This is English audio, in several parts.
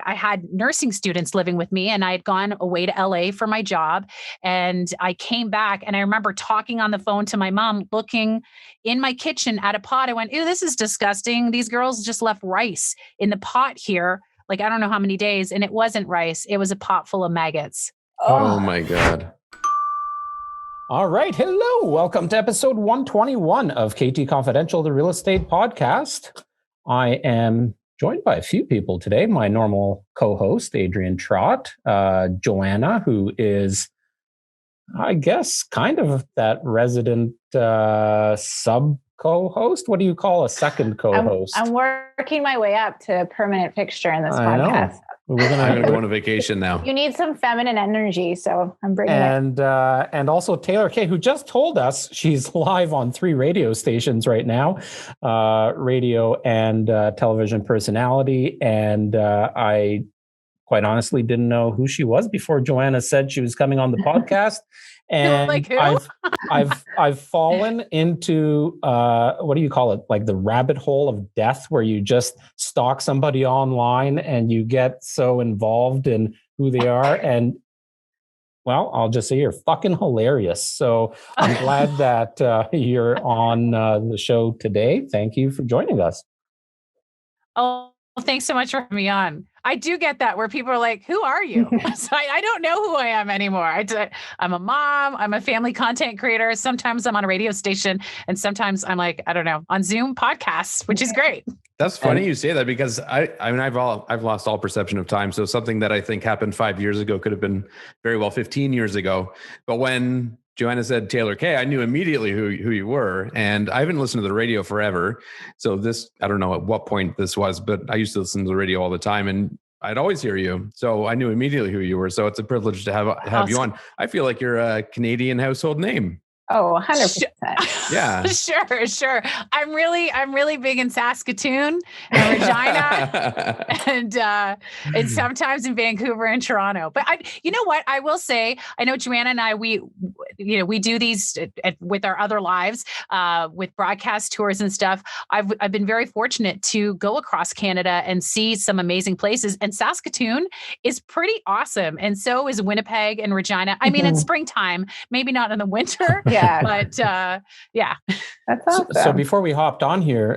I had nursing students living with me, and I had gone away to LA for my job. And I came back, and I remember talking on the phone to my mom, looking in my kitchen at a pot. I went, ew, this is disgusting. These girls just left rice in the pot here. Like, I don't know how many days. And it wasn't rice. It was a pot full of maggots. Oh my God. All right. Hello. Welcome to episode 121 of KT Confidential, the real estate podcast. I am joined by a few people today. My normal co-host, Adrian Trott, Joanna, who is, I guess, kind of that resident sub co-host. What do you call a second co-host? I'm working my way up to a permanent fixture in this podcast. I'm going to go on a vacation now. You need some feminine energy, so I'm bringing it. And also Taylor Kaye, who just told us she's live on 3 radio stations right now, radio and television personality. And I quite honestly didn't know who she was before Joanna said she was coming on the podcast. And like who? I've fallen into what do you call it? Like the rabbit hole of death, where you just stalk somebody online and you get so involved in who they are. And well, I'll just say you're fucking hilarious. So I'm glad that you're on the show today. Thank you for joining us. Oh, thanks so much for having me on. I do get that where people are like, who are you? So I don't know who I am anymore. I'm a mom. I'm a family content creator. Sometimes I'm on a radio station, and sometimes I'm like, I don't know, on Zoom podcasts, which is great. That's funny you say that, because I've lost all perception of time. So something that I think happened 5 years ago could have been very well 15 years ago. But when Joanna said Taylor Kaye, I knew immediately who you were. And I haven't listened to the radio forever. So this, I don't know at what point this was, but I used to listen to the radio all the time, and I'd always hear you. So I knew immediately who you were. So it's a privilege to have awesome. You on. I feel like you're a Canadian household name. Oh, 100%. Yeah. Sure. I'm really big in Saskatoon and Regina and sometimes in Vancouver and Toronto. But you know what? I will say, I know Joanna and I, we do these with our other lives, with broadcast tours and stuff. I've been very fortunate to go across Canada and see some amazing places. And Saskatoon is pretty awesome. And so is Winnipeg and Regina. I mean, in springtime, maybe not in the winter. Yeah. But yeah. That's awesome. So before we hopped on here,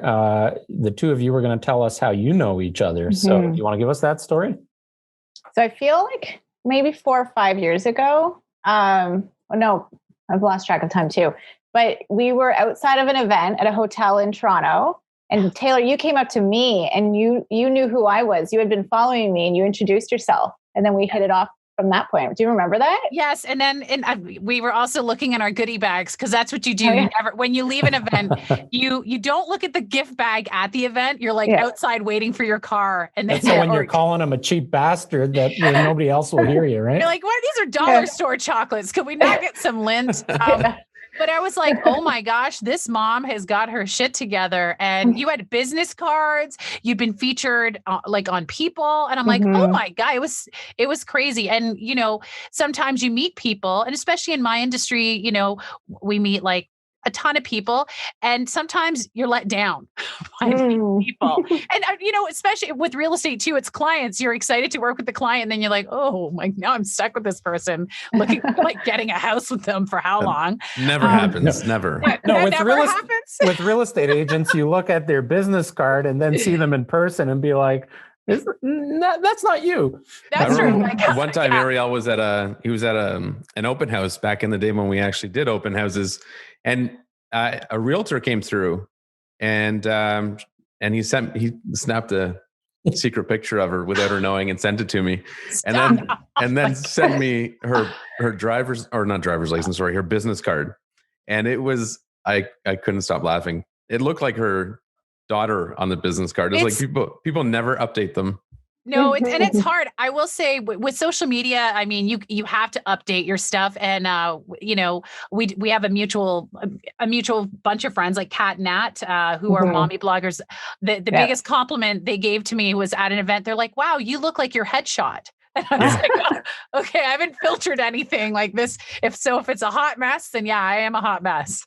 the two of you were going to tell us how you know each other. So do you want to give us that story? So I feel like maybe 4 or 5 years ago, no, I've lost track of time too, but we were outside of an event at a hotel in Toronto. And Taylor, you came up to me and you knew who I was. You had been following me and you introduced yourself. And then we hit it off from that point. Do you remember that? Yes. And then we were also looking at our goodie bags, because that's what you do. You never, when you leave an event, you don't look at the gift bag at the event. You're like outside waiting for your car. And then so when you're calling him a cheap bastard, that nobody else will hear you, right? You're like, what? These are dollar store chocolates. Could we not get some lint? But I was like, oh my gosh, this mom has got her shit together. And you had business cards. You've been featured like on People. And I'm like, oh my God, it was crazy. And, sometimes you meet people, and especially in my industry, we meet like a ton of people, and sometimes you're let down by people. And especially with real estate too, it's clients. You're excited to work with the client, and then you're like, oh my, now I'm stuck with this person, looking like getting a house with them for how long? Never happens. Never. No, with real estate agents, you look at their business card and then see them in person and be like, that's not you. That's true. One time Ariel was at an open house back in the day when we actually did open houses, and a realtor came through, and he snapped a secret picture of her without her knowing and sent it to me, and then sent me her her business card, and it was I couldn't stop laughing. It looked like her daughter on the business card. It's like people never update them. No, it's hard. I will say with social media, I mean, you have to update your stuff. And, we have a mutual bunch of friends like Kat and Nat, who are mommy bloggers. The biggest compliment they gave to me was at an event. They're like, wow, you look like your headshot. And I was like, oh, okay, I haven't filtered anything like this. If it's a hot mess, then yeah, I am a hot mess.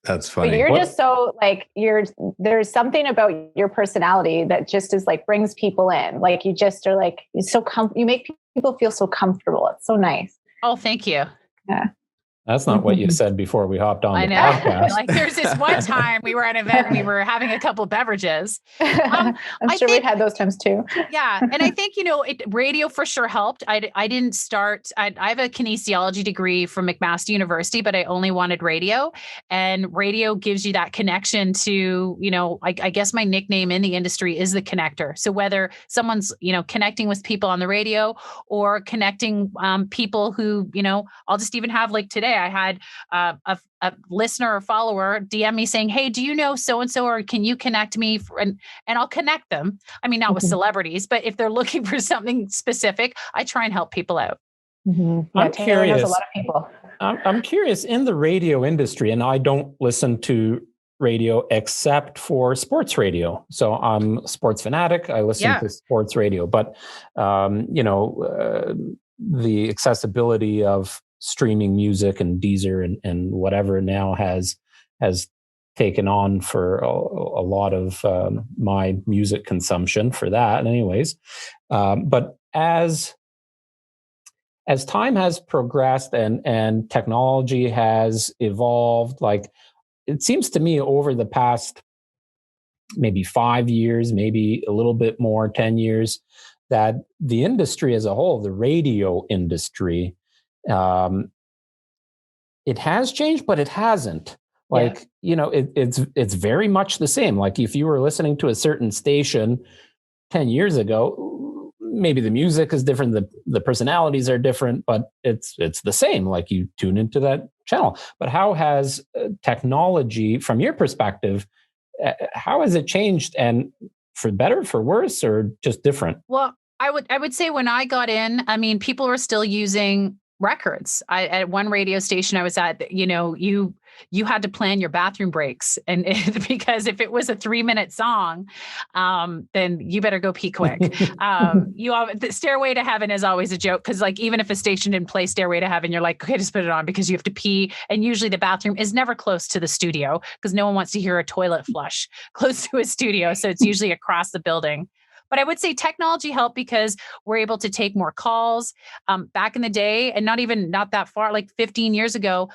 That's funny. But you're just so like, there's something about your personality that just is like, brings people in. Like you just are like, you make people feel so comfortable. It's so nice. Oh, thank you. Yeah. That's not what you said before we hopped on the I know. podcast. Like there's this one time we were at an event, we were having a couple beverages. I'm sure we had those times too. Yeah. And I think, radio for sure helped. I didn't start, I have a kinesiology degree from McMaster University, but I only wanted radio, and radio gives you that connection to, I guess my nickname in the industry is the connector. So whether someone's, connecting with people on the radio or connecting people who, I'll just even have like today, I had a listener or follower DM me saying, hey, do you know so-and-so, or can you connect me? And I'll connect them. I mean, not with celebrities, but if they're looking for something specific, I try and help people out. Mm-hmm. I'm curious. Knows a lot of people. I'm curious in the radio industry, and I don't listen to radio except for sports radio. So I'm a sports fanatic. I listen to sports radio, but the accessibility of streaming music and Deezer and whatever now has taken on for a lot of my music consumption for that anyways. But as time has progressed and technology has evolved, like it seems to me over the past maybe 5 years, maybe a little bit more, 10 years, that the industry as a whole, the radio industry, it has changed, but it hasn't. Like, it's very much the same. Like if you were listening to a certain station 10 years ago, maybe the music is different, the personalities are different, but it's the same. Like you tune into that channel. But how has technology, from your perspective, how has it changed, and for better, for worse, or just different? Well, I would say when I got in, I mean, people were still using records. At one radio station I was at, you had to plan your bathroom breaks, and because if it was a 3-minute song, then you better go pee quick. The Stairway to Heaven is always a joke, because like even if a station didn't play Stairway to Heaven, you're like, okay, just put it on, because you have to pee, and usually the bathroom is never close to the studio because no one wants to hear a toilet flush close to a studio, so it's usually across the building. But I would say technology helped because we're able to take more calls. Back in the day, and not that far, like 15 years ago,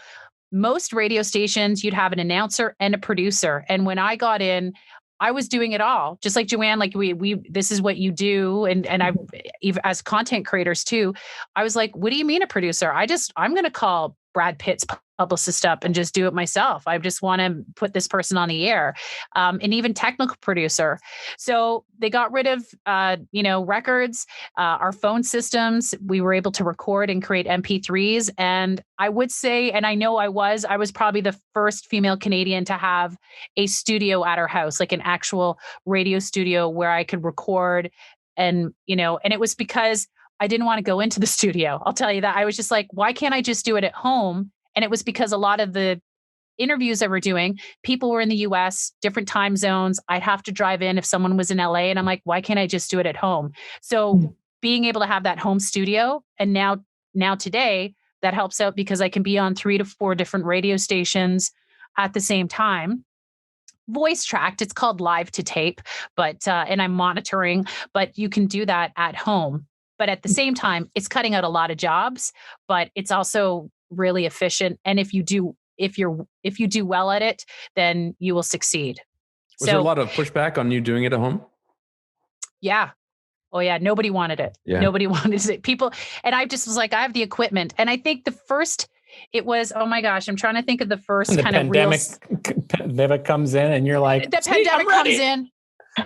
most radio stations, you'd have an announcer and a producer. And when I got in, I was doing it all, just like Joanne, like we this is what you do. And I've, even as content creators too, I was like, what do you mean a producer? I'm going to call Brad Pitt's publicist up and just do it myself. I just want to put this person on the air, and even technical producer. So they got rid of, records, our phone systems. We were able to record and create MP3s. And I would say, and I know I was probably the first female Canadian to have a studio at our house, like an actual radio studio where I could record, and it was because I didn't want to go into the studio. I'll tell you that. I was just like, why can't I just do it at home? And it was because a lot of the interviews that we're doing, people were in the US, different time zones. I'd have to drive in if someone was in LA. And I'm like, why can't I just do it at home? So being able to have that home studio, and now today, that helps out because I can be on 3 to 4 different radio stations at the same time. Voice tracked, it's called live to tape, but and I'm monitoring, but you can do that at home. But at the same time, it's cutting out a lot of jobs, but it's also really efficient. And if you do well at it, then you will succeed. Was there a lot of pushback on you doing it at home? Yeah. Oh yeah. Nobody wanted it. Yeah. Nobody wanted it. People, and I just was like, I have the equipment. And I think it was, oh my gosh, I'm trying to think of the first kind of real... pandemic comes in and you're like, the pandemic comes in.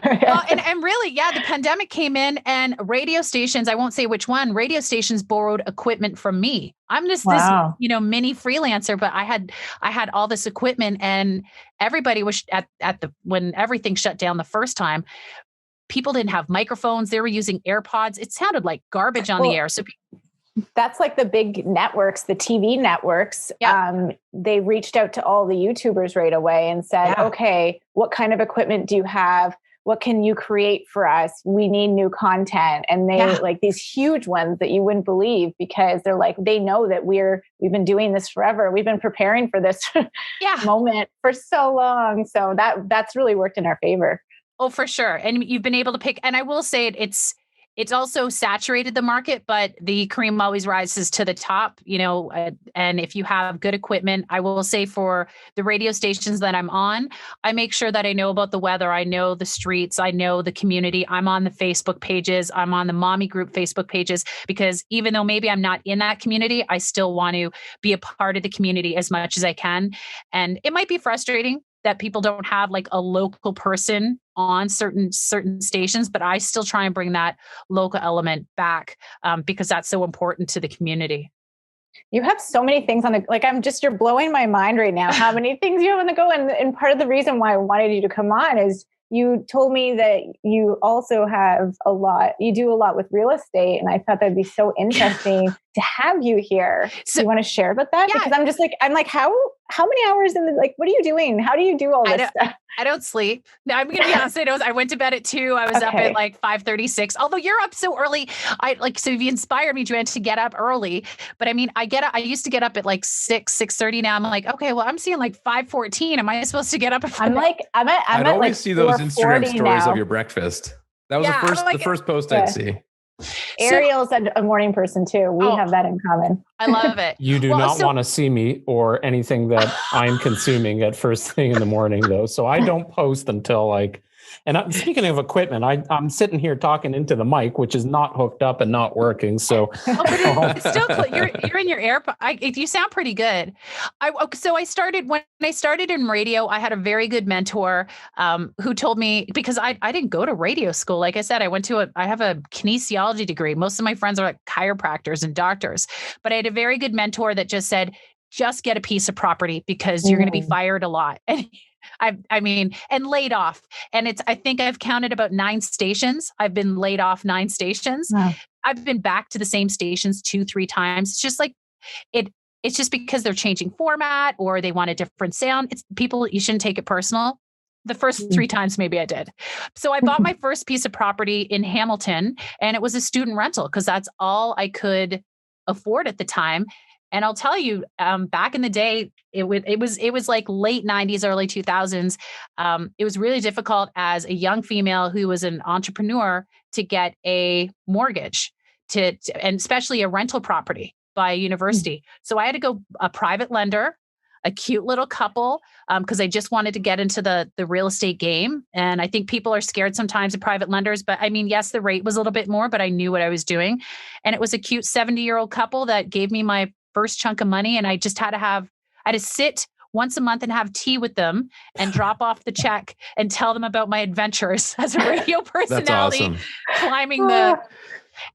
Well, and really, the pandemic came in, and radio stations, I won't say which one, radio stations borrowed equipment from me. I'm just this mini freelancer, but I had all this equipment, and everybody was when everything shut down the first time, people didn't have microphones. They were using AirPods. It sounded like garbage on the air. So that's like the big networks, the TV networks. Yeah. They reached out to all the YouTubers right away and said, okay, what kind of equipment do you have? what can you create for us? We need new content. And they like these huge ones that you wouldn't believe, because they're like, they know that we've been doing this forever. We've been preparing for this moment for so long. So that's really worked in our favor. Oh, for sure. And you've been able to pick, and I will say it's also saturated the market, but the cream always rises to the top, and if you have good equipment, I will say for the radio stations that I'm on, I make sure that I know about the weather. I know the streets. I know the community. I'm on the Facebook pages. I'm on the mommy group Facebook pages, because even though maybe I'm not in that community, I still want to be a part of the community as much as I can. And it might be frustrating that people don't have like a local person on certain stations, but I still try and bring that local element back because that's so important to the community. You have so many things on you're blowing my mind right now, how many things you have on the go. And part of the reason why I wanted you to come on is you told me that you also you do a lot with real estate. And I thought that'd be so interesting to have you here. So you want to share about that? Yeah. Because I'm like, how many hours what are you doing? How do you do all this stuff? I don't sleep. No, I'm going to be honest. I went to bed at 2. I was up at 5:36. Although you're up so early, so you inspired me, Joanna, to get up early. But I mean, I used to get up at 6:30. Now I'm like, okay, well, I'm seeing 5:14. Am I supposed to get up? I'd always see those Instagram stories of your breakfast. That was the first post I'd see. Ariel's a morning person too. We have that in common. I love it. You do not want to see me or anything that I'm consuming at first thing in the morning, though. So I don't post until and speaking of equipment, I'm sitting here talking into the mic, which is not hooked up and not working. So it's still you're in your AirPod. You sound pretty good. I started when I started in radio. I had a very good mentor who told me, because I didn't go to radio school. Like I said, I have a kinesiology degree. Most of my friends are chiropractors and doctors, but I had a very good mentor that just said, just get a piece of property because you're going to be fired a lot. And and laid off. And I think I've counted about 9 stations. I've been laid off 9 stations. Wow. I've been back to the same stations 2-3 times. It's just it's just because they're changing format or they want a different sound. It's people, you shouldn't take it personal. The first 3 times, maybe I did. So I bought my first piece of property in Hamilton, and it was a student rental because that's all I could afford at the time. And I'll tell you, back in the day, it was like late 90s, early 2000s. It was really difficult as a young female who was an entrepreneur to get a mortgage and especially a rental property by a university. So I had to go a private lender, a cute little couple, because I just wanted to get into the real estate game. And I think people are scared sometimes of private lenders, but yes, the rate was a little bit more, but I knew what I was doing. And it was a cute 70-year-old couple that gave me my first chunk of money. And I just had to sit once a month and have tea with them and drop off the check and tell them about my adventures as a radio personality. That's awesome. Climbing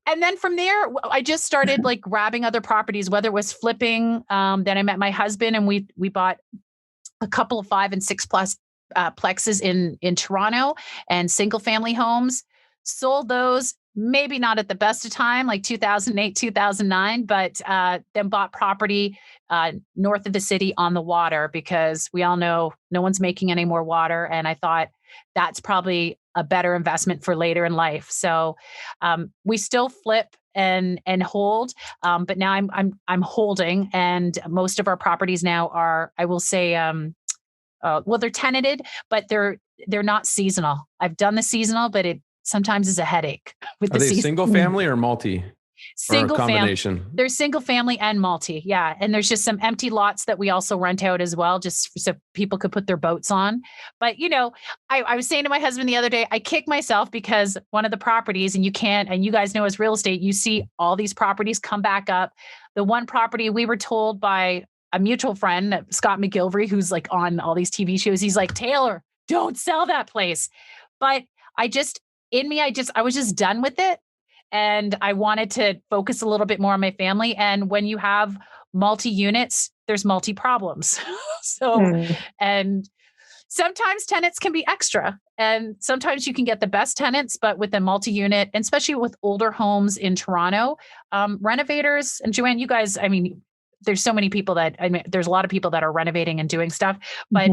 and then from there, I just started grabbing other properties, whether it was flipping. Then I met my husband and we bought a couple of 5 and 6 plus plexes in Toronto and single family homes, sold those. Maybe not at the best of time, like 2008, 2009, but then bought property north of the city on the water because we all know no one's making any more water. And I thought that's probably a better investment for later in life. So we still flip and hold, but now I'm holding, and most of our properties now are, I will say, they're tenanted, but they're not seasonal. I've done the seasonal, but it sometimes is a headache with Are they single family or multi? Single or a combination? family. There's single family and multi. Yeah. And there's just some empty lots that we also rent out as well, just so people could put their boats on. But, I was saying to my husband the other day, I kick myself because one of the properties, and you guys know as real estate, you see all these properties come back up. The one property we were told by a mutual friend, Scott McGilvery, who's on all these TV shows, he's like, Taylor, don't sell that place. But I was just done with it. And I wanted to focus a little bit more on my family. And when you have multi-units, there's multi-problems. And sometimes tenants can be extra. And sometimes you can get the best tenants, but with a multi-unit, and especially with older homes in Toronto, renovators, and Joanne, you guys, there's so many people there's a lot of people that are renovating and doing stuff, but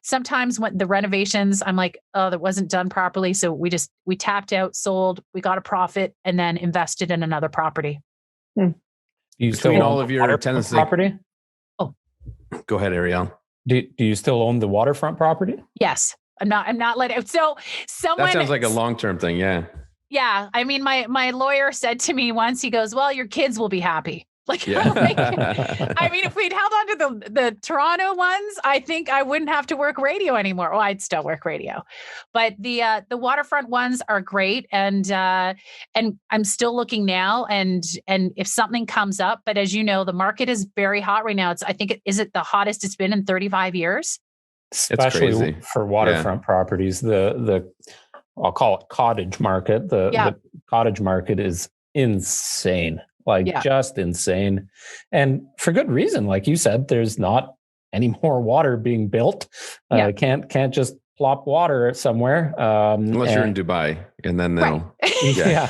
sometimes when the renovations, I'm like, oh, that wasn't done properly. So we tapped out, sold, we got a profit, and then invested in another property. You still Between own all of the your waterfront tenants, property? Go ahead, Ariel. Do you still own the waterfront property? Yes. I'm not letting, so someone. That sounds like a long-term thing. Yeah. Yeah. I mean, my lawyer said to me once, he goes, well, your kids will be happy. Like, Yeah. I mean, if we'd held on to the Toronto ones, I think I wouldn't have to work radio anymore. Well, I'd still work radio, but the waterfront ones are great. And I'm still looking now, and if something comes up, but as you know, the market is very hot right now. I think is it the hottest it's been in 35 years? Especially for waterfront properties, the I'll call it cottage market. The cottage market is insane. Just insane. And for good reason. Like you said, there's not any more water being built. Can't just plop water somewhere. Unless you're in Dubai, and then they'll... Yeah.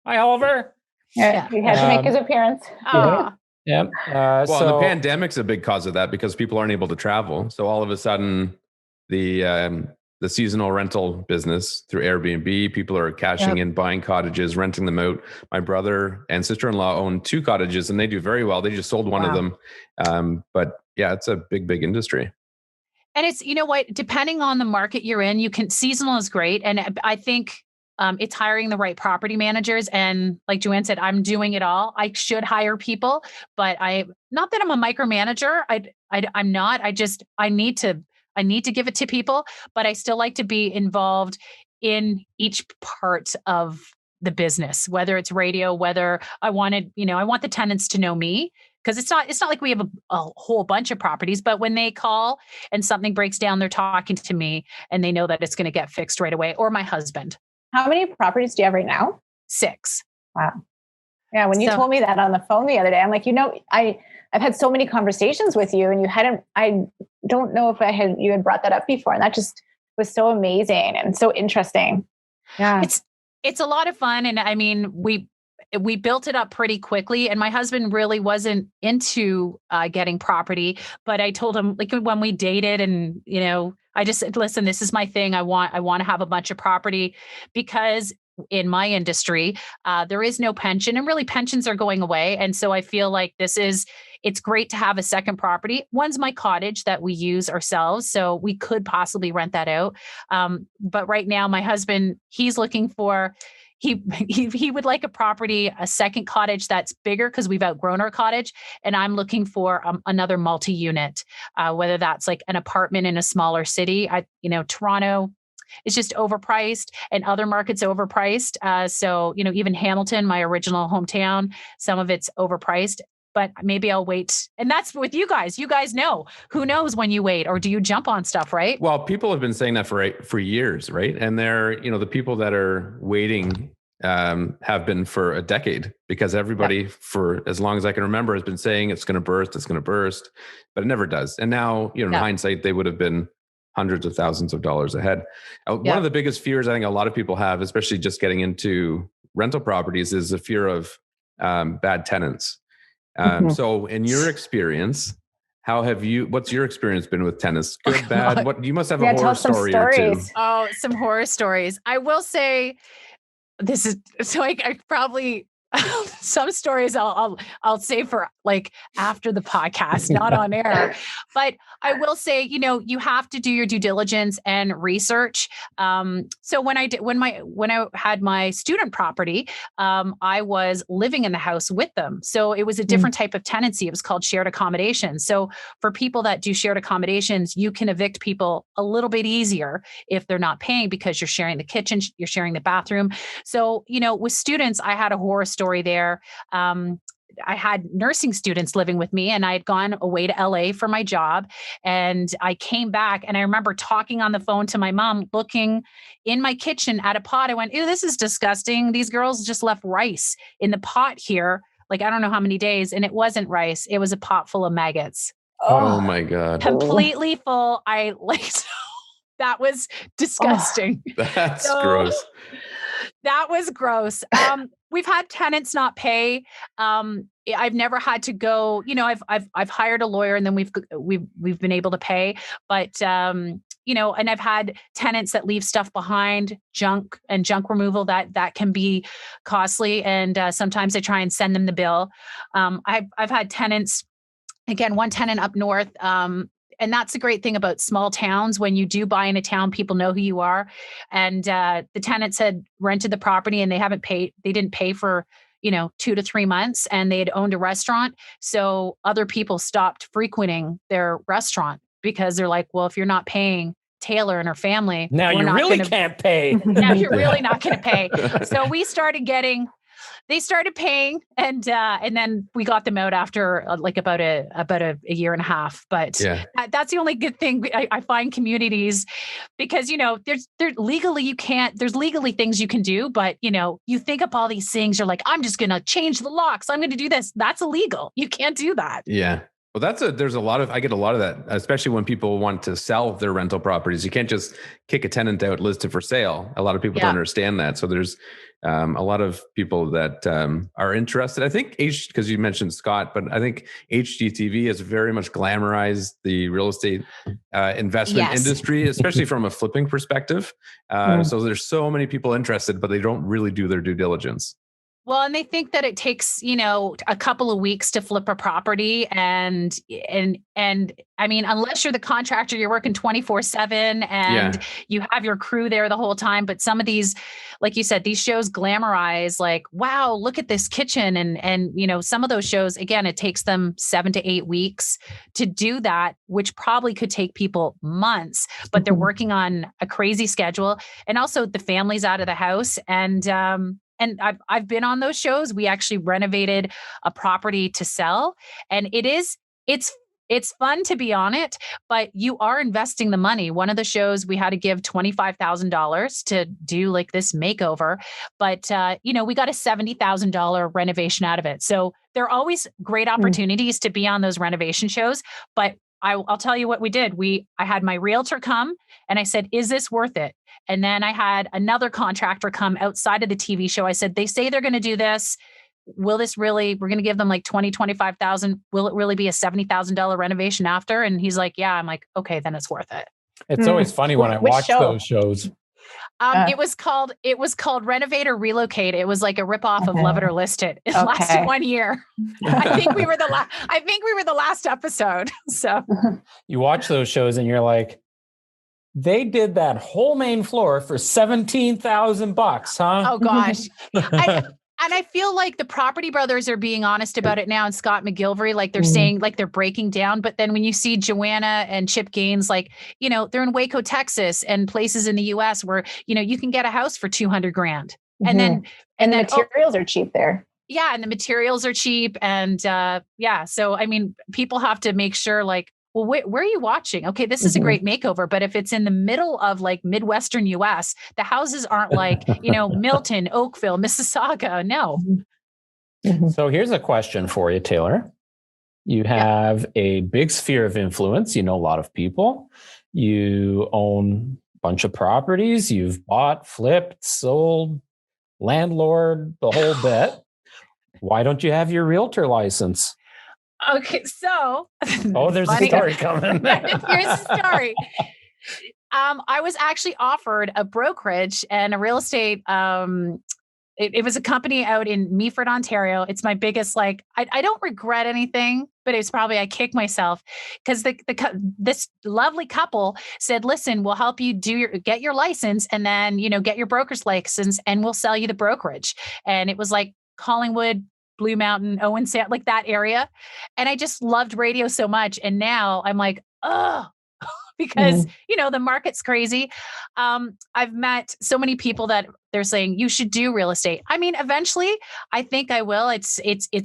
Hi, Oliver. Yeah, he had to make his appearance. Yeah. The pandemic's a big cause of that, because people aren't able to travel. So all of a sudden, the seasonal rental business through Airbnb, people are cashing in, buying cottages, renting them out. My brother and sister-in-law own 2 cottages, and they do very well. They just sold one of them. But yeah, it's a big, big industry. And it's, you know what, depending on the market you're in, seasonal is great. And I think it's hiring the right property managers. And like Joanne said, I'm doing it all. I should hire people, but not that I'm a micromanager. I'm not. I need to give it to people, but I still like to be involved in each part of the business, whether it's radio, whether I want the tenants to know me, because it's not like we have a whole bunch of properties, but when they call and something breaks down, they're talking to me and they know that it's going to get fixed right away, or my husband. How many properties do you have right now? 6. Wow. Yeah. When you told me that on the phone the other day, I'm like, I've had so many conversations with you, and I don't know if you had brought that up before. And that just was so amazing and so interesting. Yeah. It's a lot of fun. And I mean, we built it up pretty quickly, and my husband really wasn't into getting property, but I told him, like, when we dated, and, I just said, listen, this is my thing. I want to have a bunch of property, because in my industry, there is no pension, and really pensions are going away. And so I feel like it's great to have a second property. One's my cottage that we use ourselves, so we could possibly rent that out. But right now, my husband, he's looking for, he would like a property, a second cottage that's bigger, because we've outgrown our cottage. And I'm looking for another multi-unit, whether that's like an apartment in a smaller city. Toronto is just overpriced, and other markets overpriced. So, even Hamilton, my original hometown, some of it's overpriced, but maybe I'll wait. And that's with you guys. You guys know, who knows when you wait, or do you jump on stuff, right? Well, people have been saying that for years, right? And they're, the people that are waiting have been for a decade, because everybody for as long as I can remember has been saying it's going to burst, but it never does. And now, in hindsight, they would have been hundreds of thousands of dollars ahead. One of the biggest fears I think a lot of people have, especially just getting into rental properties, is the fear of bad tenants. So in your experience, what's your experience been with tenants? Good, bad? What, you must have a horror story or two. Oh, some horror stories. I will say this is, so I probably, some stories I'll save for like after the podcast, not on air. But I will say, you have to do your due diligence and research. So when I had my student property, I was living in the house with them. So it was a different type of tenancy. It was called shared accommodation. So for people that do shared accommodations, you can evict people a little bit easier if they're not paying, because you're sharing the kitchen, you're sharing the bathroom. So, with students, I had a horror story there. I had nursing students living with me, and I had gone away to LA for my job, and I came back, and I remember talking on the phone to my mom, looking in my kitchen at a pot. I went, ew, this is disgusting. These girls just left rice in the pot here. Like, I don't know how many days. And it wasn't rice. It was a pot full of maggots. Oh my God. Completely full. That was disgusting. That's gross. That was gross. We've had tenants not pay. I've never had to go, I've hired a lawyer and then we've been able to pay, but and I've had tenants that leave stuff behind, junk removal that can be costly. And sometimes I try and send them the bill. I've had tenants, again, one tenant up north, and that's the great thing about small towns. When you do buy in a town, people know who you are. And the tenants had rented the property and they didn't pay for 2 to 3 months, and they had owned a restaurant. So other people stopped frequenting their restaurant because they're like, well, if you're not paying Taylor and her family, now you really can't pay. Now you're really not going to pay. So they started paying, and then we got them out after about a year and a half. But that's the only good thing I find communities, because there's legally things you can do, but you think up all these things. You're like, I'm just gonna change the locks. I'm gonna do this. That's illegal. You can't do that. Yeah. Well, I get a lot of that, especially when people want to sell their rental properties. You can't just kick a tenant out, list it for sale. A lot of people don't understand that. So there's a lot of people that are interested. I think because you mentioned Scott, but I think HGTV has very much glamorized the real estate investment industry, especially from a flipping perspective. So there's so many people interested, but they don't really do their due diligence. Well, and they think that it takes, a couple of weeks to flip a property. And I mean, unless you're the contractor, you're working 24/7 and you have your crew there the whole time. But some of these, like you said, these shows glamorize, like, wow, look at this kitchen. And some of those shows, again, it takes them 7 to 8 weeks to do that, which probably could take people months, but they're working on a crazy schedule. And also the family's out of the house. And I've been on those shows. We actually renovated a property to sell, and it's fun to be on it, but you are investing the money. One of the shows we had to give $25,000 to do like this makeover, but we got a $70,000 renovation out of it. So there are always great opportunities to be on those renovation shows, but I'll tell you what we did. I had my realtor come and I said, is this worth it? And then I had another contractor come outside of the TV show. I said, they say they're going to do this. Will this really, we're going to give them like 25,000. Will it really be a $70,000 renovation after? And he's like, yeah. I'm like, okay, then it's worth it. It's always funny when I watch those shows. It was called Renovate or Relocate. It was like a ripoff of Love It or List It. It lasted 1 year. I think we were the last episode. So you watch those shows and you're like, they did that whole main floor for $17,000, huh? Oh gosh. And I feel like the Property Brothers are being honest about it now, and Scott McGilvery, like they're saying, like they're breaking down. But then when you see Joanna and Chip Gaines, like, they're in Waco, Texas, and places in the US where, you can get a house for $200,000. And then the materials are cheap there. Yeah. And the materials are cheap. And so, I mean, people have to make sure, like, well, where are you watching? Okay, this is a great makeover, but if it's in the middle of like Midwestern US, the houses aren't like, Milton, Oakville, Mississauga. No. So here's a question for you, Taylor. You have a big sphere of influence. You know a lot of people. You own a bunch of properties. You've bought, flipped, sold, landlord, the whole bit. Why don't you have your realtor license? Okay, so there's a story coming. Here's the story. I was actually offered a brokerage and a real estate. It was a company out in Meaford, Ontario. It's my biggest, like, I don't regret anything, but it's probably I kick myself because this lovely couple said, listen, we'll help you get your license and then, get your broker's license and we'll sell you the brokerage. And it was like Collingwood, Blue Mountain, Owen Sound, like that area. And I just loved radio so much. And now I'm like, because, the market's crazy. I've met so many people that they're saying you should do real estate. I mean, eventually I think I will. It's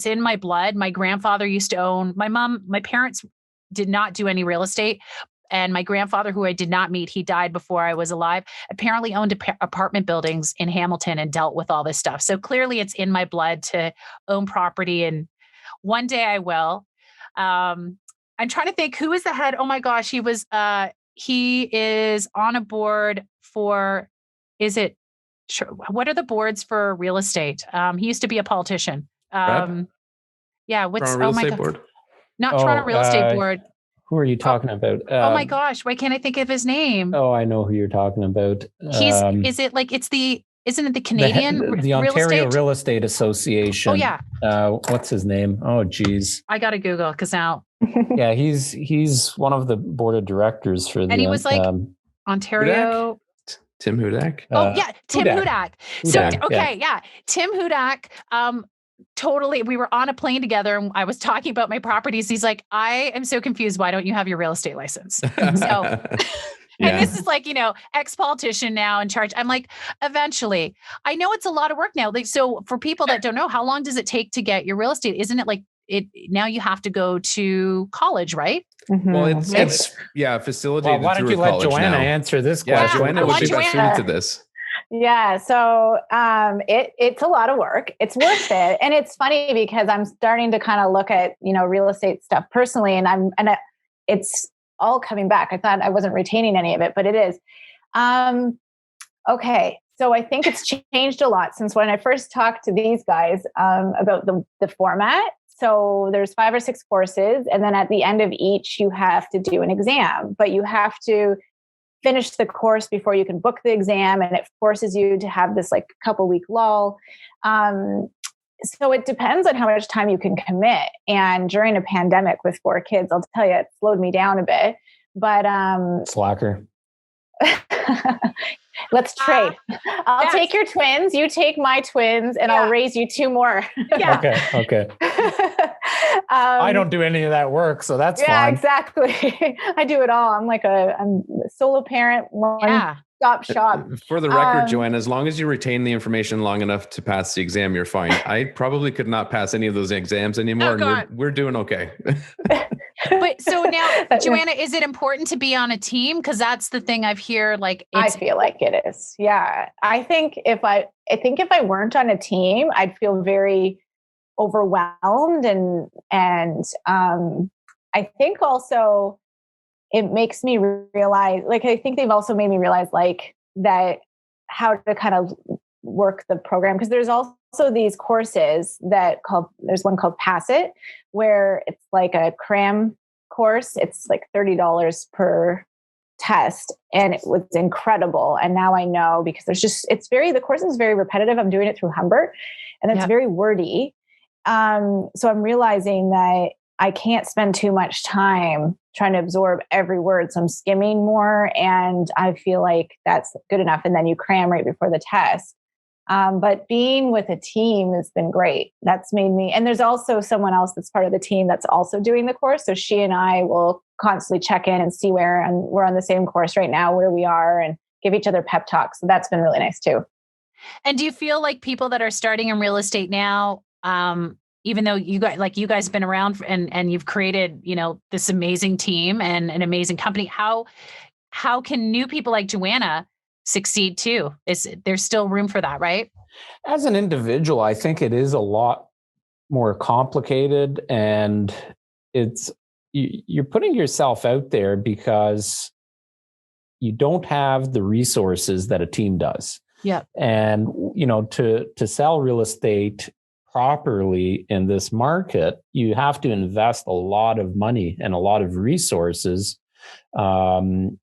in my blood. My grandfather used to own, my parents did not do any real estate. And my grandfather, who I did not meet, he died before I was alive, apparently owned apartment buildings in Hamilton and dealt with all this stuff. So clearly it's in my blood to own property. And one day I will. I'm trying to think who is the head. Oh my gosh. He is on a board for, is it Sure. What are the boards for real estate? He used to be a politician. Yeah. What's Toronto Real my Estate God. Board. Not Toronto Real Estate Board. Who are you talking about? Oh my gosh. Why can't I think of his name? Oh, I know who you're talking about. Isn't it the Canadian the Real Ontario Estate? Real Estate Association? Oh yeah. What's his name? Oh geez. I got to Google because now. Yeah, he's one of the board of directors for the. And he was like Ontario. Tim Hudak. Tim Hudak. So Hudak, okay, Tim Hudak. Totally. We were on a plane together and I was talking about my properties. He's like, I am so confused. Why don't you have your real estate license? So, and this is like, ex-politician now in charge. I'm like, eventually. I know it's a lot of work now. Like, so for people that don't know, how long does it take to get your real estate? Isn't it like now you have to go to college, right? Mm-hmm. Well, it's facilitated. Well, why don't you let Joanna answer this question? Yeah, Joanna would be best suited to this. Yeah. So it's a lot of work. It's worth it. And it's funny because I'm starting to kind of look at, real estate stuff personally, and it's all coming back. I thought I wasn't retaining any of it, but it is. Okay. So I think it's changed a lot since when I first talked to these guys about the format. So there's 5 or 6 courses. And then at the end of each, you have to do an exam, but you have to finish the course before you can book the exam. And it forces you to have this like couple week lull. So it depends on how much time you can commit. And during a pandemic with 4 kids, I'll tell you, it slowed me down a bit, but, slacker. Let's trade. I'll take your twins. You take my twins and I'll raise you 2 more. Yeah. Okay. I don't do any of that work, so that's fine. Yeah, exactly. I do it all. I'm a solo parent, one-stop shop. For the record, Joanna, as long as you retain the information long enough to pass the exam, you're fine. I probably could not pass any of those exams anymore, and we're doing okay. But so now, Joanna, is it important to be on a team? Because that's the thing I've heard. I feel like it is. Yeah, I think if I weren't on a team, I'd feel very overwhelmed, and I think also it makes me realize. I think they've also made me realize that how to kind of work the program, because there's also these courses there's one called Pass It, where it's like a cram course. It's like $30 per test, and it was incredible. And now I know, because the course is very repetitive. I'm doing it through Humbert, and it's very wordy. So I'm realizing that I can't spend too much time trying to absorb every word. So I'm skimming more, and I feel like that's good enough. And then you cram right before the test. But being with a team has been great. That's made me, and there's also someone else that's part of the team that's also doing the course. So she and I will constantly check in and see and we're on the same course right now, where we are, and give each other pep talks. So that's been really nice too. And do you feel like people that are starting in real estate now, even though you guys have been around and you've created, this amazing team and an amazing company, how can new people like Joanna succeed too? There's still room for that, right? As an individual, I think it is a lot more complicated, and you're putting yourself out there because you don't have the resources that a team does. Yeah. And, to sell real estate properly in this market, you have to invest a lot of money and a lot of resources. Even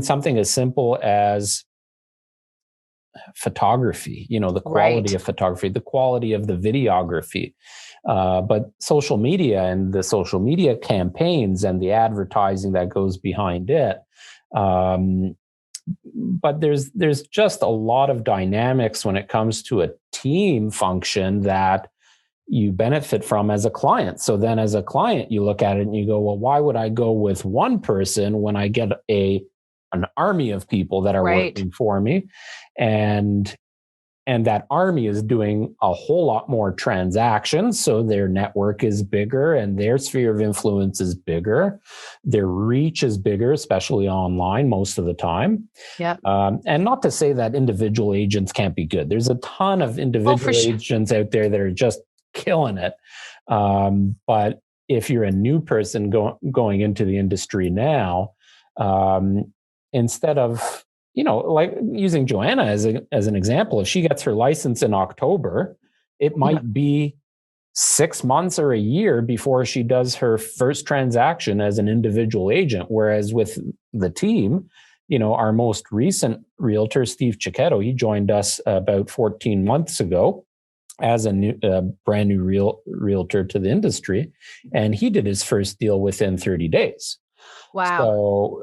something as simple as photography, the quality of photography, the quality of the videography, but social media and the social media campaigns and the advertising that goes behind it. But there's just a lot of dynamics when it comes to a team function that you benefit from as a client. So then as a client, you look at it and you go, well, why would I go with one person when I get an army of people that are working for me? And that army is doing a whole lot more transactions. So their network is bigger and their sphere of influence is bigger. Their reach is bigger, especially online most of the time. Yeah. And not to say that individual agents can't be good. There's a ton of individual agents out there that are just killing it. But if you're a new person going into the industry now, instead of like using Joanna as an example, if she gets her license in October, it might be 6 months or a year before she does her first transaction as an individual agent. Whereas with the team, our most recent realtor, Steve Chiquetto, he joined us about 14 months ago as a brand new realtor to the industry. And he did his first deal within 30 days. Wow.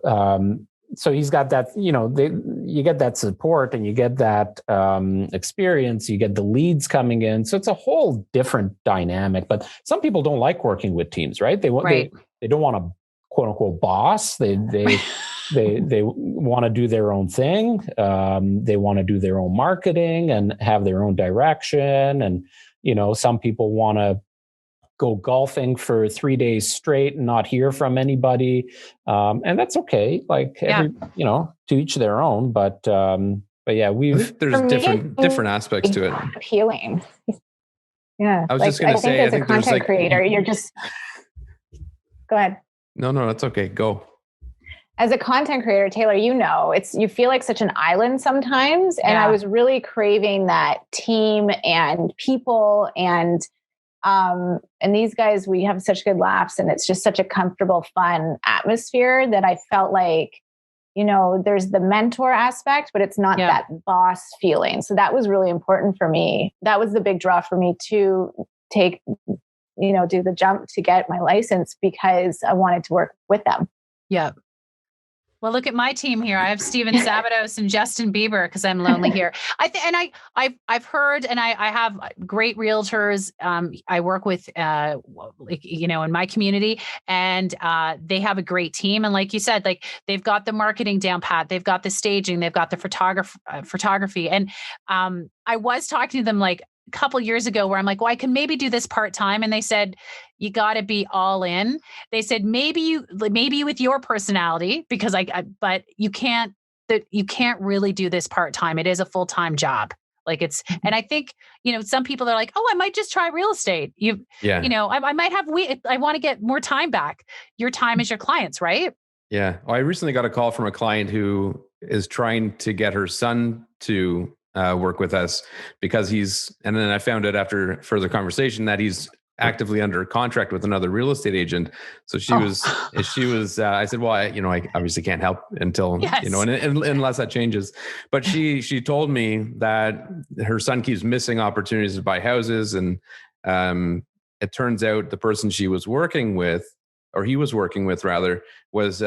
So he's got that, you get that support and you get that experience, you get the leads coming in. So it's a whole different dynamic, but some people don't like working with teams, right? They don't want a quote unquote boss. They want to do their own thing. They want to do their own marketing and have their own direction. And, some people want to go golfing for 3 days straight and not hear from anybody. And that's okay. Like, to each their own, but yeah, there's different aspects to it. Appealing. Yeah. I was just going to say, as a content creator, you're just, go ahead. No, that's okay. Go. As a content creator, Taylor, you feel like such an island sometimes. And I was really craving that team and people and these guys, we have such good laughs and it's just such a comfortable, fun atmosphere that I felt like, there's the mentor aspect, but it's not that boss feeling. So that was really important for me. That was the big draw for me to take, do the jump to get my license because I wanted to work with them. Yeah. Well, look at my team here. I have Steven Sabados and Justin Bieber because I'm lonely here. I've heard, and I have great realtors. I work with, in my community, and they have a great team. And like you said, like they've got the marketing down pat, they've got the staging, they've got the photography. And I was talking to them like a couple years ago where I'm like, well, I can maybe do this part-time. And they said, you got to be all in. They said, maybe with your personality, because but you can't really do this part-time. It is a full-time job. Like and I think, some people are like, oh, I might just try real estate. I might have, I want to get more time back. Your time is your client's, right? Yeah. Well, I recently got a call from a client who is trying to get her son to work with us because and then I found out after further conversation that he's actively under contract with another real estate agent. So she was, I said, well, I obviously can't help until, unless that changes. But she told me that her son keeps missing opportunities to buy houses. And it turns out the person she was working with, or he was working with rather, was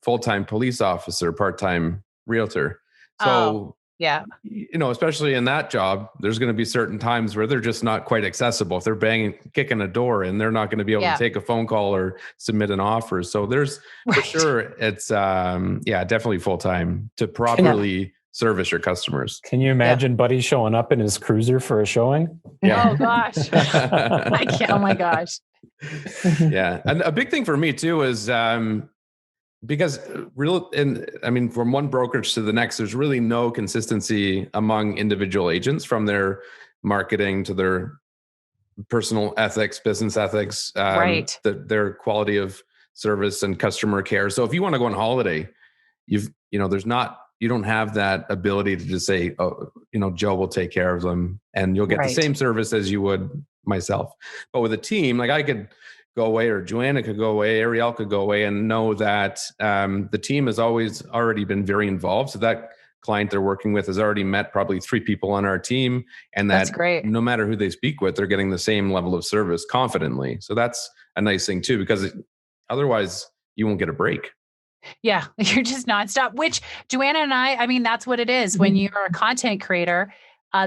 full-time police officer, part-time realtor. So, yeah, especially in that job, there's going to be certain times where they're just not quite accessible. If they're kicking a door and they're not going to be able to take a phone call or submit an offer. So there's for sure, it's definitely full-time to properly service your customers. Can you imagine Buddy showing up in his cruiser for a showing? Yeah. Oh gosh. I can't. Oh my gosh. Yeah. And a big thing for me too is, because from one brokerage to the next, there's really no consistency among individual agents, from their marketing to their personal ethics, business ethics, right? Their quality of service and customer care. So if you want to go on holiday, you don't have that ability to just say, oh, Joe will take care of them and you'll get the same service as you would myself. But with a team, like I could go away, or Joanna could go away, Ariel could go away, and know that the team has always already been very involved. So that client they're working with has already met probably 3 people on our team, and that's great. No matter who they speak with, they're getting the same level of service confidently. So that's a nice thing too, because otherwise you won't get a break. Yeah, you're just nonstop, which Joanna and I mean, that's what it is. When you're a content creator,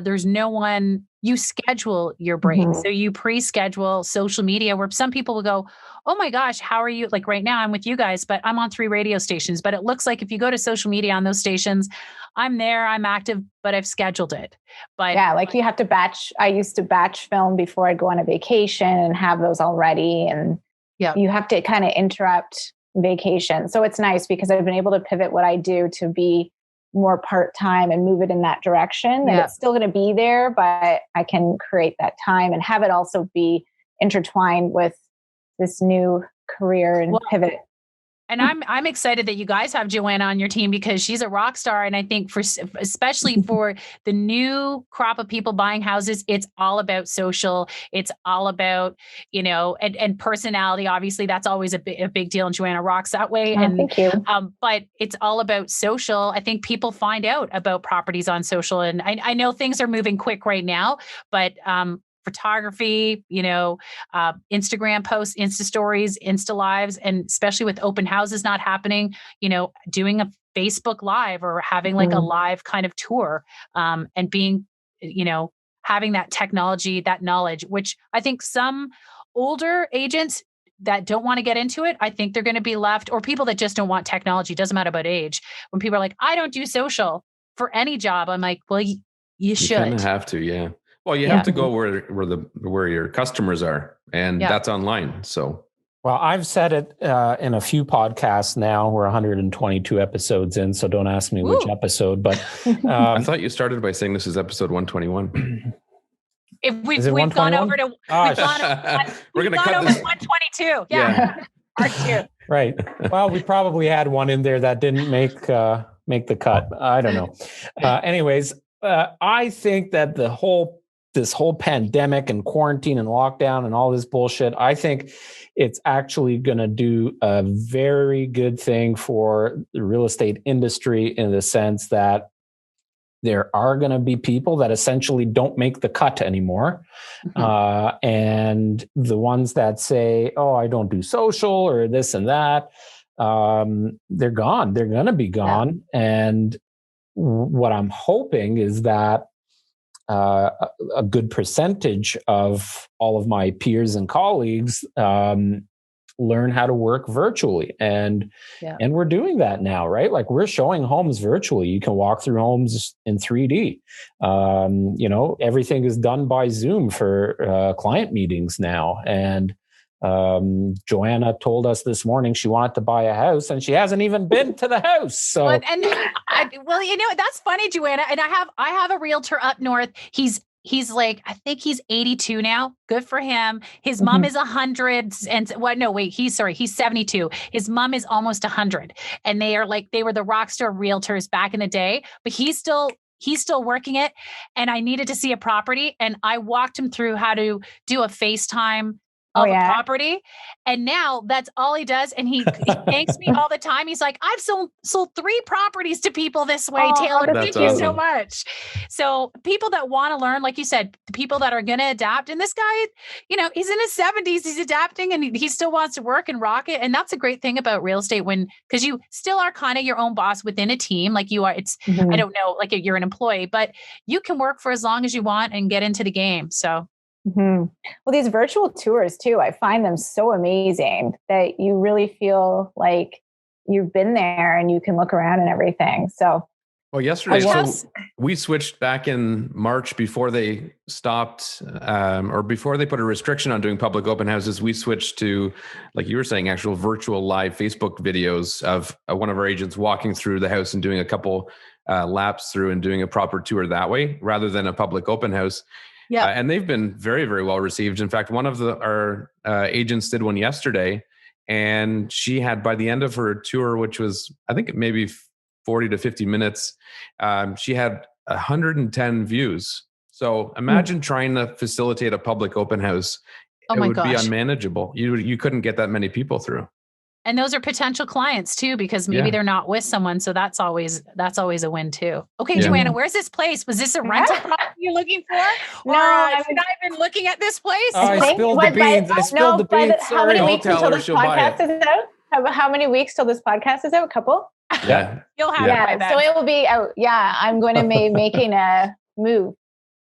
there's no one, you schedule your break. So you pre-schedule social media, where some people will go, oh my gosh, how are you? Like right now I'm with you guys, but I'm on 3 radio stations. But it looks like if you go to social media on those stations, I'm there, I'm active, but I've scheduled it. But yeah, like you have to batch. I used to batch film before I'd go on a vacation and have those all ready. And you have to kind of interrupt vacation. So it's nice because I've been able to pivot what I do to be more part-time and move it in that direction. And it's still going to be there, but I can create that time and have it also be intertwined with this new career and pivot. And I'm excited that you guys have Joanna on your team because she's a rock star. And I think especially for the new crop of people buying houses, it's all about social. It's all about, and personality. Obviously, that's always a big deal. And Joanna rocks that way. Thank you. But it's all about social. I think people find out about properties on social. And I know things are moving quick right now, but photography, Instagram posts, Insta stories, Insta lives, and especially with open houses not happening, doing a Facebook live or having like a live kind of tour, and being, having that technology, that knowledge, which I think some older agents that don't want to get into it, I think they're going to be left, or people that just don't want technology, doesn't matter about age. When people are like, I don't do social for any job, I'm like, well, you should. You kind of have to, yeah. Well, you have to go where your customers are, and that's online. So, well, I've said it in a few podcasts now. We're 122 episodes in, so don't ask me which episode. But I thought you started by saying this is episode 121. If we've gone over to, we're going to cut this 122. Yeah. Part 2. Right. Well, we probably had one in there that didn't make the cut. I don't know. Anyways, I think that this whole pandemic and quarantine and lockdown and all this bullshit, I think it's actually going to do a very good thing for the real estate industry in the sense that there are going to be people that essentially don't make the cut anymore. And the ones that say, oh, I don't do social or this and that, they're gone. They're going to be gone. Yeah. And what I'm hoping is that a good percentage of all of my peers and colleagues learn how to work virtually. And we're doing that now, right? Like we're showing homes virtually. You can walk through homes in 3D. Everything is done by Zoom for client meetings now. And Joanna told us this morning she wanted to buy a house and she hasn't even been to the house. So, that's funny, Joanna. And I have a realtor up north. He's like, I think he's 82 now. Good for him. His mom is 100 he's 72. His mom is almost 100. And they were the rock star realtors back in the day, but he's still working it. And I needed to see a property and I walked him through how to do a FaceTime of a property. And now that's all he does. And he thanks me all the time. He's like, I've sold 3 properties to people this way, Taylor. Thank you so much. So people that want to learn, like you said, the people that are going to adapt. And this guy, he's in his 70s, he's adapting and he still wants to work and rock it. And that's a great thing about real estate because you still are kind of your own boss within a team. Like you are, I don't know, like you're an employee, but you can work for as long as you want and get into the game. So. Well, these virtual tours too, I find them so amazing that you really feel like you've been there and you can look around and everything. So, well, yesterday, so we switched back in March before they stopped or before they put a restriction on doing public open houses. We switched to, like you were saying, actual virtual live Facebook videos of one of our agents walking through the house and doing a couple laps through and doing a proper tour that way rather than a public open house. Yeah, and they've been very, very well received. In fact, one of our agents did one yesterday, and she had, by the end of her tour, which was, I think, maybe 40 to 50 minutes, she had 110 views. So imagine trying to facilitate a public open house. It would be unmanageable. You couldn't get that many people through. And those are potential clients too, because maybe they're not with someone. So that's always a win too. Okay, Joanna, where's this place? Was this a rental property you're looking for? No, I've been looking at this place. Oh, I spilled the beans. How many weeks until this podcast is out? How many weeks till this podcast is out? A couple? Yeah. You'll have it by then. So it will be out. Yeah, I'm going to be making a move.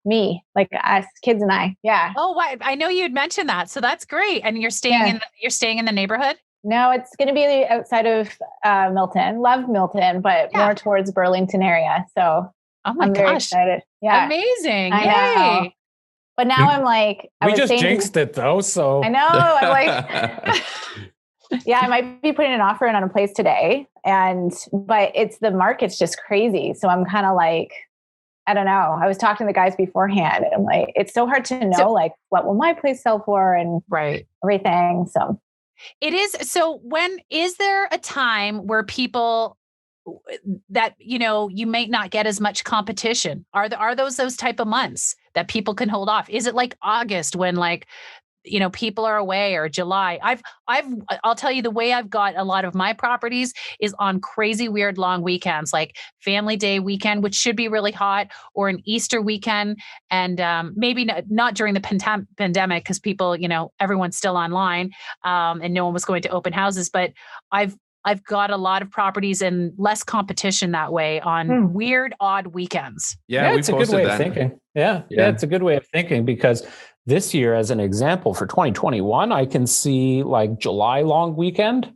Me, like us, kids and I. Yeah. Oh, I know you'd mentioned that. So that's great. And you're staying in the neighborhood? No, it's going to be outside of Milton. Love Milton, but more towards Burlington area. So I'm very excited. Yeah. Amazing. I know. But now I'm like, we just jinxed it though. So I know. I'm like, I might be putting an offer in on a place today. But the market's just crazy. So I'm kind of like, I don't know. I was talking to the guys beforehand and I'm like, it's so hard to know, like, what will my place sell for and everything. So. It is. So is there a time where people that, you may not get as much competition? Are those type of months that people can hold off? Is it like August when people are away, or July? I'll tell you, the way I've got a lot of my properties is on crazy weird long weekends, like Family Day weekend, which should be really hot, or an Easter weekend. And maybe not during the pandemic, because people, everyone's still online, and no one was going to open houses. But I've got a lot of properties and less competition that way on weird, odd weekends. Yeah, it's a good way of thinking. Yeah, it's a good way of thinking, because this year, as an example, for 2021, I can see like July long weekend.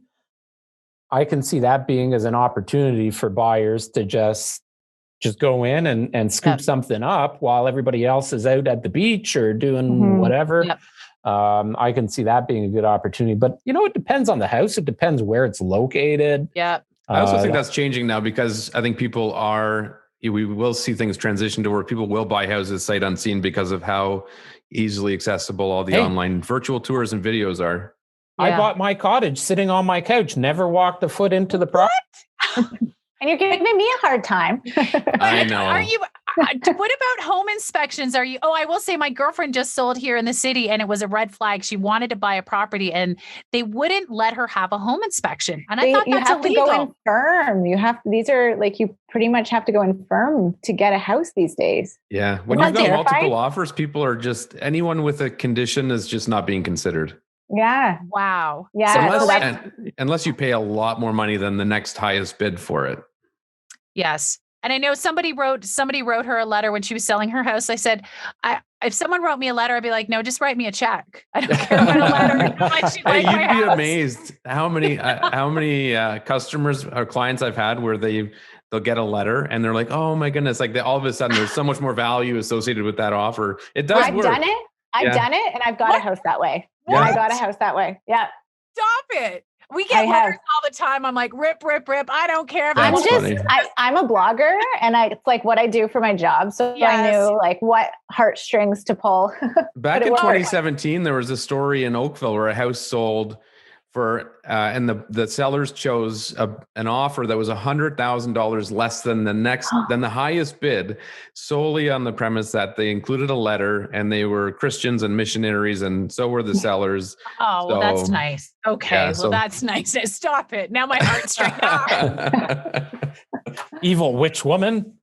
I can see that being as an opportunity for buyers to just go in and scoop something up while everybody else is out at the beach or doing whatever. Yep. I can see that being a good opportunity, but it depends on the house. It depends where it's located. Yeah. I also think that's changing now, because I think we will see things transition to where people will buy houses sight unseen because of how easily accessible all the online virtual tours and videos are. Yeah. I bought my cottage sitting on my couch, never walked a foot into the property. And you're giving me a hard time. I know. Are you? What about home inspections? Are you? Oh, I will say my girlfriend just sold here in the city, and it was a red flag. She wanted to buy a property, and they wouldn't let her have a home inspection. And I thought that's illegal. You have to go in firm. These are like, you pretty much have to go in firm to get a house these days. Yeah. When you've got multiple offers, people are anyone with a condition is just not being considered. Yeah. Wow. Yeah. Unless you pay a lot more money than the next highest bid for it. Yes. And I know somebody wrote her a letter when she was selling her house. I said, if someone wrote me a letter, I'd be like, no, just write me a check. I don't care about a letter. You'd be amazed how many customers or clients I've had where they'll get a letter and they're like, oh my goodness, like all of a sudden there's so much more value associated with that offer. It does work. I've done it, and I've got a house that way. Yeah, I got a house that way. Yeah. Stop it. We get letters all the time. I'm like, rip. I don't care if I'm a blogger, and it's like what I do for my job. So I knew like what heartstrings to pull. Back in 2017, there was a story in Oakville where a house sold for, and the sellers chose an offer that was $100,000 less than the highest bid, solely on the premise that they included a letter and they were Christians and missionaries, and so were the sellers. Oh, well, that's nice. Okay, that's nice. Stop it. Now my heart's stricken. Evil witch woman.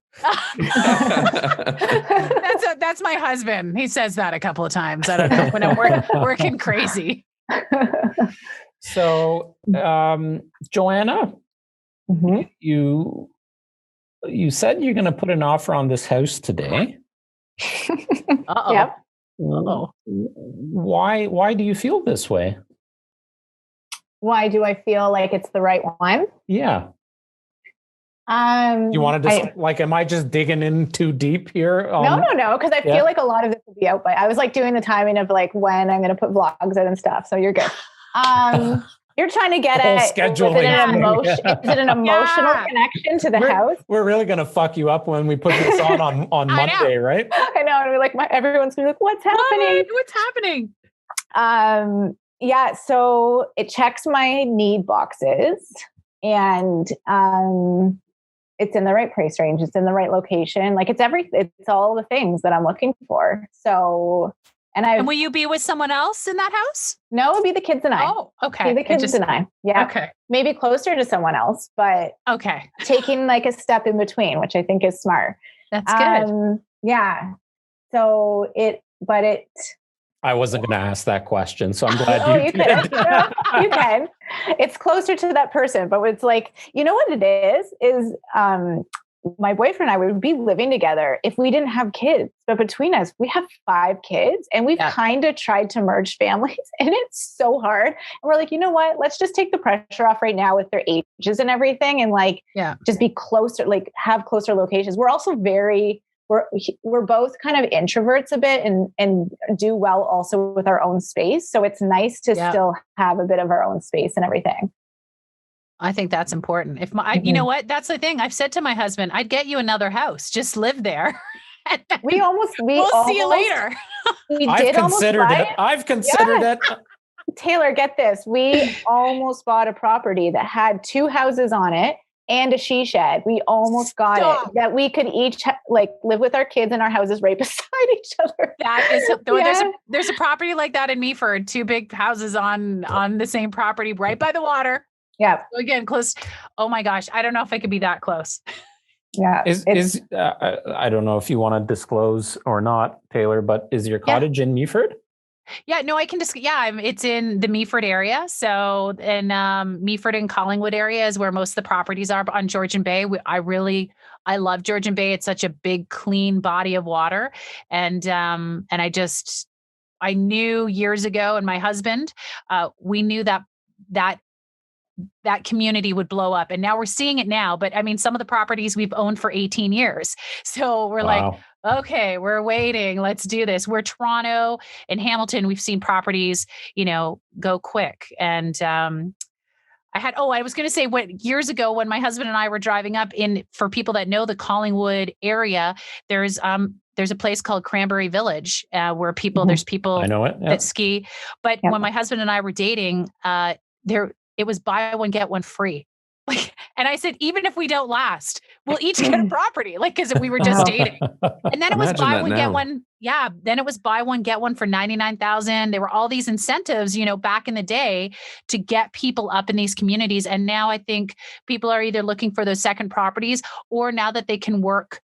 That's my husband. He says that a couple of times. I don't know, when I'm working crazy. So, Joanna, you said you're going to put an offer on this house today. Uh-oh. Yep. Uh-oh. Why do you feel this way? Why do I feel like it's the right one? Yeah. You wanted to am I just digging in too deep here? No. Because I feel like a lot of this will be out by. I was like doing the timing of like when I'm going to put vlogs out and stuff. So you're good. You're trying to get at scheduling. Is it an emotional connection to the house? We're really going to fuck you up when we put this on Monday, right? I know. And we're like, everyone's going to be like, what's happening? What's happening? Yeah. So it checks my need boxes, and it's in the right price range. It's in the right location. Like it's all the things that I'm looking for. So, and will you be with someone else in that house? No, it'll be the kids and I. Oh, okay. The kids and I. Yeah. Okay. Maybe closer to someone else, but okay. Taking like a step in between, which I think is smart. That's good. Yeah. So I wasn't going to ask that question, so I'm glad you did. You can. It's closer to that person, but it's like, you know what it is my boyfriend and I would be living together if we didn't have kids. But between us, we have 5 kids, and we've kind of tried to merge families, and it's so hard. And we're like, you know what? Let's just take the pressure off right now with their ages and everything, and just be closer, like have closer locations. We're also we're both kind of introverts a bit and do well also with our own space. So it's nice to still have a bit of our own space and everything. I think that's important. You know what? That's the thing. I've said to my husband, I'd get you another house. Just live there. We'll see you later. I've considered it. Taylor, get this. We almost bought a property that had 2 houses on it and a she shed. We almost got it that we could each live with our kids in our houses right beside each other. That is, there's a property like that in Meaford, 2 big houses on the same property right by the water. Yeah. So again, close. Oh my gosh. I don't know if I could be that close. Yeah. I don't know if you want to disclose or not, Taylor, but is your cottage in Meaford? Yeah, no, I can just, it's in the Meaford area. So in Meaford and Collingwood area is where most of the properties are on Georgian Bay. I love Georgian Bay. It's such a big, clean body of water. And I knew years ago, and my husband, we knew that community would blow up. And now we're seeing it now. But I mean, some of the properties we've owned for 18 years. So we're like, okay, we're waiting. Let's do this. We're Toronto and Hamilton. We've seen properties, go quick. And I was going to say years ago when my husband and I were driving up for people that know the Collingwood area, there's a place called Cranberry Village where there's people I know it. that ski. But when my husband and I were dating, it was buy one, get one free. And I said, even if we don't last, we'll each get a property, because we were just dating. And then it was buy one, get one. Yeah. Then it was buy one, get one for $99,000. There were all these incentives, back in the day to get people up in these communities. And now I think people are either looking for those second properties, or now that they can work,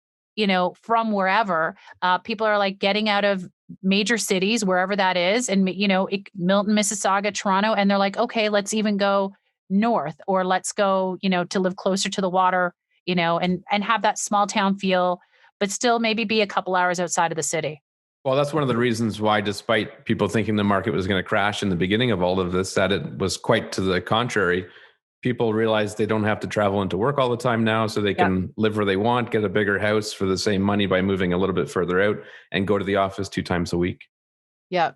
from wherever, people are getting out of major cities, wherever that is. And, Milton, Mississauga, Toronto. And they're like, okay, let's even go north, or let's go, to live closer to the water, and have that small town feel, but still maybe be a couple hours outside of the city. Well, that's one of the reasons why, despite people thinking the market was going to crash in the beginning of all of this, that it was quite to the contrary. People realize they don't have to travel into work all the time now, so they can live where they want, get a bigger house for the same money by moving a little bit further out, and go to the office 2 times a week. Yeah.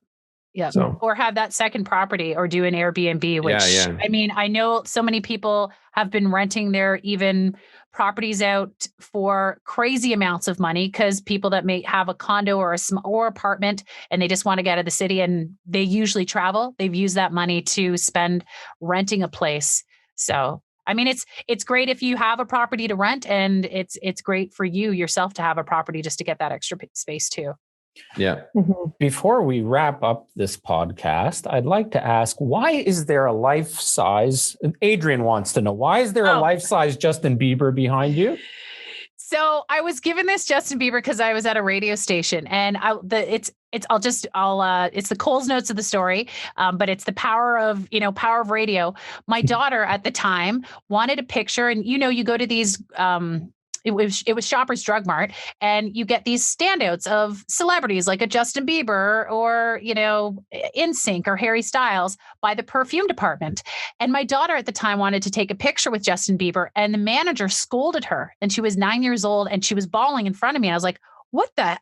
Yeah. So, or have that second property, or do an Airbnb, which I mean, I know so many people have been renting their even properties out for crazy amounts of money, because people that may have a condo or or apartment, and they just want to get out of the city, and they usually travel. They've used that money to spend renting a place. So, I mean, it's great if you have a property to rent, and it's great for you yourself to have a property just to get that extra space too. Yeah. Before we wrap up this podcast, I'd like to ask, why is there a life-size, Adrian wants to know, why is there a life-size Justin Bieber behind you? So I was given this Justin Bieber because I was at a radio station, and it's the Coles Notes of the story, but it's the power of radio. My daughter at the time wanted a picture, and you go to these. It was Shoppers Drug Mart, and you get these standouts of celebrities like a Justin Bieber or, NSYNC or Harry Styles by the perfume department. And my daughter at the time wanted to take a picture with Justin Bieber, and the manager scolded her, and she was 9 years old, and she was bawling in front of me. I was like, what the?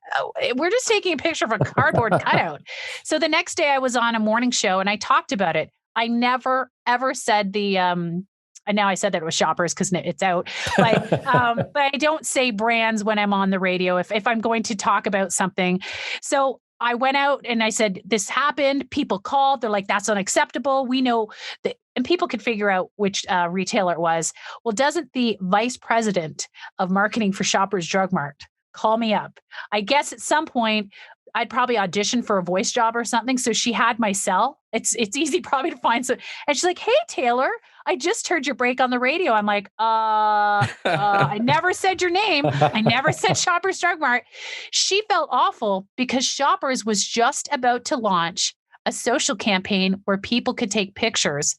We're just taking a picture of a cardboard cutout. So the next day I was on a morning show, and I talked about it. I never, ever said and now I said that it was Shoppers because it's out, but I don't say brands when I'm on the radio if I'm going to talk about something. So I went out and I said, this happened. People called. They're like, that's unacceptable. We know that, and people could figure out which retailer it was. Well, doesn't the vice president of marketing for Shoppers Drug Mart call me up? I guess at some point I'd probably audition for a voice job or something. So she had my cell. It's easy probably to find. So, and she's like, hey, Taylor, I just heard your break on the radio. I'm like, I never said your name. I never said Shoppers Drug Mart. She felt awful because Shoppers was just about to launch a social campaign where people could take pictures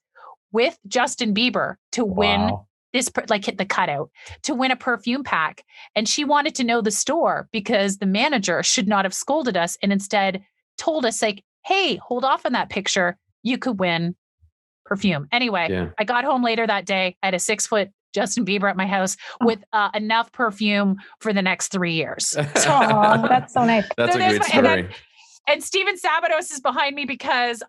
with Justin Bieber to win this, hit the cutout, to win a perfume pack. And she wanted to know the store because the manager should not have scolded us and instead told us hey, hold off on that picture. You could win perfume. Anyway, I got home later that day. I had a 6-foot Justin Bieber at my house with enough perfume for the next 3 years. Oh, that's so nice. That's a great story. And Steven Sabados is behind me because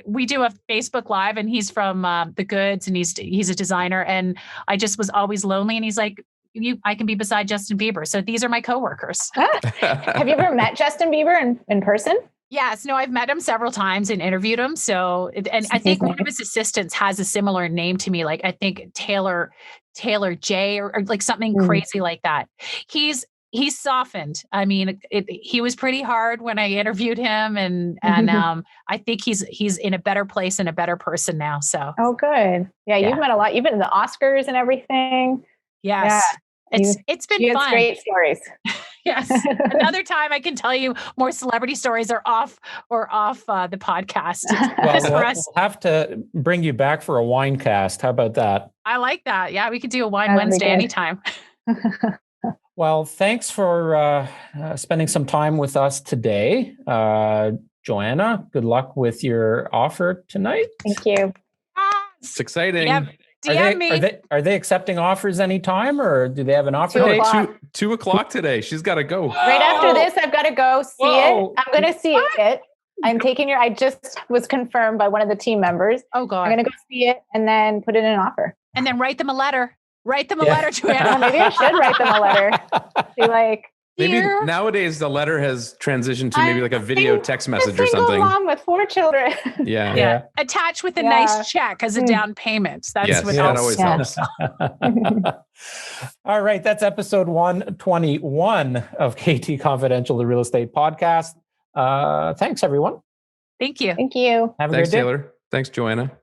we do a Facebook Live, and he's from The Goods, and he's a designer, and I just was always lonely, and he's like, I can be beside Justin Bieber. So these are my coworkers. Have you ever met Justin Bieber in person? Yes, no, I've met him several times and interviewed him. So, and I think one of his assistants has a similar name to me. Like I think Taylor J or like something crazy like that. He's softened. I mean, he was pretty hard when I interviewed him, and I think he's in a better place and a better person now. So, oh, good. Yeah, you've met a lot. You've been to the Oscars and everything. Yes, it's been fun. Great stories. Yes. Another time I can tell you more celebrity stories are off the podcast. We'll have to bring you back for a wine cast. How about that? I like that. Yeah, we could do a wine Wednesday anytime. Well, thanks for spending some time with us today. Joanna, good luck with your offer tonight. Thank you. It's exciting. Yep. Are they accepting offers anytime, or do they have an offer date? 2:00 today. She's got to go. Right after this, I've got to go see it. I'm going to see it. I'm taking I just was confirmed by one of the team members. Oh God. I'm going to go see it and then put in an offer. And then write them a letter. Write them a letter, Joanna. Maybe I should write them a letter. Be like, maybe dear, nowadays the letter has transitioned to maybe like a video text message or something. Mom with 4 children. Yeah. Attached with a nice check as a down payment. That's what that always helps. All right. That's episode 121 of KT Confidential, the Real Estate Podcast. Thanks, everyone. Thank you. Thank you. Have a Thanks, good day. Taylor. Thanks, Joanna.